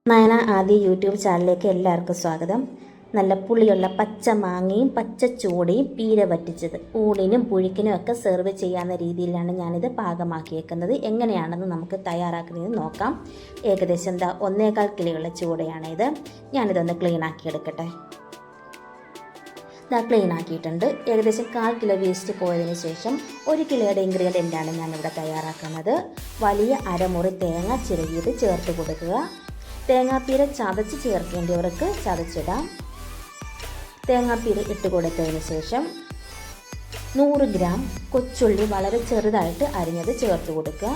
നയന ആദി YouTube ചാനലിലേക്ക് എല്ലാവർക്കും സ്വാഗതം. നല്ല പുളിയുള്ള പച്ച മാങ്ങയും പച്ച ചൂടയും പീര വറ്റിച്ചത് ഊണിനും പുഴുക്കിനും ഒക്കെ സെർവ് ചെയ്യാവുന്ന രീതിയിലാണ് ഞാനിത് പാകമാക്കിയേക്കുന്നത്. എങ്ങനെയാണെന്ന് നമുക്ക് തയ്യാറാക്കുന്നത് നോക്കാം. ഏകദേശം 1.25 കിലോയുള്ള ചൂടയാണിത്. ഞാനിതൊന്ന് ക്ലീൻ ആക്കി എടുക്കട്ടെ. ക്ലീൻ ആക്കിയിട്ടുണ്ട്. ഏകദേശം 1/4 കിലോ വേസ്റ്റ് പോയതിന് ശേഷം 1 കിലോയുടെ ഇൻഗ്രീഡിയൻ്റാണ് ഞാനിവിടെ തയ്യാറാക്കുന്നത്. വലിയ അരമുറി തേങ്ങ ചിരകിയത് ചേർത്ത് കൊടുക്കുക. തേങ്ങാപ്പീര ചതച്ച് ചേർക്കേണ്ടവർക്ക് ചതച്ചിടാം. തേങ്ങാപ്പീര ഇട്ട് കൊടുത്തതിന് ശേഷം 100 ഗ്രാം കൊച്ചുള്ളി വളരെ ചെറുതായിട്ട് അരിഞ്ഞത് ചേർത്ത് കൊടുക്കുക.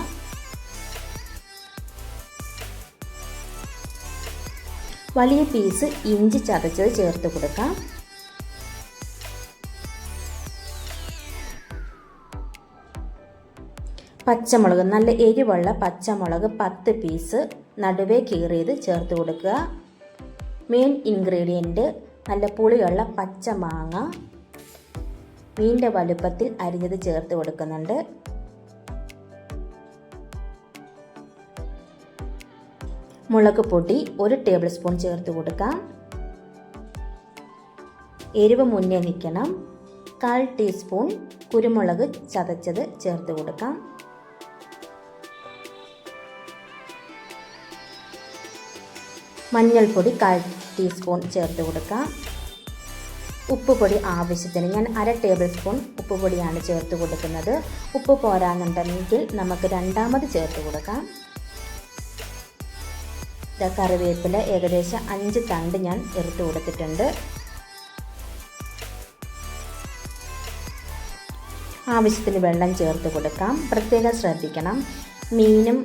വലിയ പീസ് ഇഞ്ചി ചതച്ചത് ചേർത്ത് കൊടുക്കാം. പച്ചമുളക്, നല്ല എരിവുള്ള പച്ചമുളക് 10 പീസ് നടുവേ കീറിയത് ചേർത്ത് കൊടുക്കുക. മെയിൻ ഇൻഗ്രീഡിയൻറ്റ് നല്ല പുളിയുള്ള പച്ച മാങ്ങ മീനിൻ്റെ വലുപ്പത്തിൽ അരിഞ്ഞത് ചേർത്ത് കൊടുക്കുന്നുണ്ട്. മുളക് പൊടി 1 ടേബിൾ സ്പൂൺ ചേർത്ത് കൊടുക്കാം. എരിവ് മുന്നേ നിൽക്കണം. 1/4 ടീസ്പൂൺ കുരുമുളക് ചതച്ചത് ചേർത്ത് കൊടുക്കാം. മഞ്ഞൾപ്പൊടി 1/4 ടീസ്പൂൺ ചേർത്ത് കൊടുക്കാം. ഉപ്പ് പൊടി ആവശ്യത്തിന്, ഞാൻ 1/2 ടേബിൾ സ്പൂൺ ഉപ്പ് പൊടിയാണ് ചേർത്ത് കൊടുക്കുന്നത്. ഉപ്പ് പോരാന്നുണ്ടെങ്കിൽ നമുക്ക് രണ്ടാമത് ചേർത്ത് കൊടുക്കാം. കറിവേപ്പില ഏകദേശം 5 തണ്ട് ഞാൻ എടുത്ത് കൊടുത്തിട്ടുണ്ട്. ആവശ്യത്തിന് വെള്ളം ചേർത്ത് കൊടുക്കാം. പ്രത്യേകം ശ്രദ്ധിക്കണം, മീനും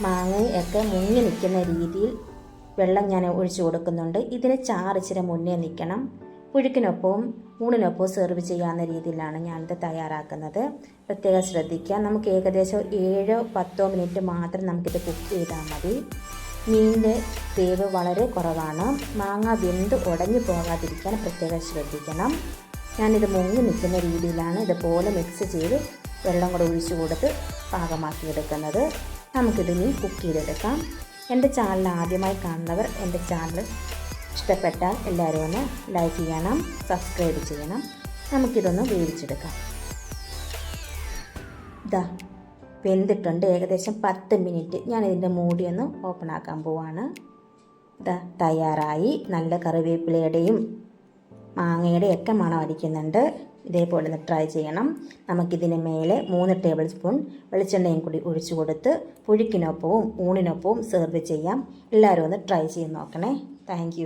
മാങ്ങയും ഒക്കെ മുങ്ങി നിൽക്കുന്ന രീതിയിൽ വെള്ളം ഞാൻ ഒഴിച്ചു കൊടുക്കുന്നുണ്ട്. ഇതിന് ചാറ് ഇച്ചിരി മുന്നേ നിൽക്കണം. പുഴുക്കിനൊപ്പവും ഊണിനൊപ്പവും സെർവ് ചെയ്യാവുന്ന രീതിയിലാണ് ഞാനിത് തയ്യാറാക്കുന്നത്. പ്രത്യേകം ശ്രദ്ധിക്കുക. നമുക്ക് ഏകദേശം 7-10 മിനിറ്റ് മാത്രം നമുക്കിത് കുക്ക് ചെയ്താൽ മതി. മീനിൻ്റെ വേവ് വളരെ കുറവാണ്. മാങ്ങ വെന്ത് ഉടഞ്ഞു പോകാതിരിക്കാൻ പ്രത്യേകം ശ്രദ്ധിക്കണം. ഞാനിത് മുങ്ങി നിൽക്കുന്ന രീതിയിലാണ് ഇതുപോലെ മിക്സ് ചെയ്ത് വെള്ളം കൂടെ ഒഴിച്ചു കൊടുത്ത് പാകമാക്കിയെടുക്കുന്നത്. നമുക്കിതിനി കുക്ക് ചെയ്തെടുക്കാം. എൻ്റെ ചാനൽ ആദ്യമായി കാണുന്നവർ എൻ്റെ ചാനൽ ഇഷ്ടപ്പെട്ടാൽ എല്ലാവരും ഒന്ന് ലൈക്ക് ചെയ്യണം, സബ്സ്ക്രൈബ് ചെയ്യണം. നമുക്കിതൊന്ന് വേവിച്ചെടുക്കാം. വെന്തിട്ടുണ്ട്. ഏകദേശം 10 മിനിറ്റ്. ഞാനിതിൻ്റെ മൂടിയൊന്ന് ഓപ്പൺ ആക്കാൻ പോവാണ്. തയ്യാറായി. നല്ല കറിവേപ്പിലയുടെയും മാങ്ങയുടെയും ഒക്കെ മണം അടിക്കുന്നുണ്ട്. ഇതേപോലെ ഒന്ന് ട്രൈ ചെയ്യണം. നമുക്കിതിന് മേലെ 3 ടേബിൾ സ്പൂൺ വെളിച്ചെണ്ണയും കൂടി ഒഴിച്ചു കൊടുത്ത് പുഴുക്കിനൊപ്പവും ഊണിനൊപ്പവും സെർവ് ചെയ്യാം. എല്ലാവരും ഒന്ന് ട്രൈ ചെയ്ത് നോക്കണേ. താങ്ക്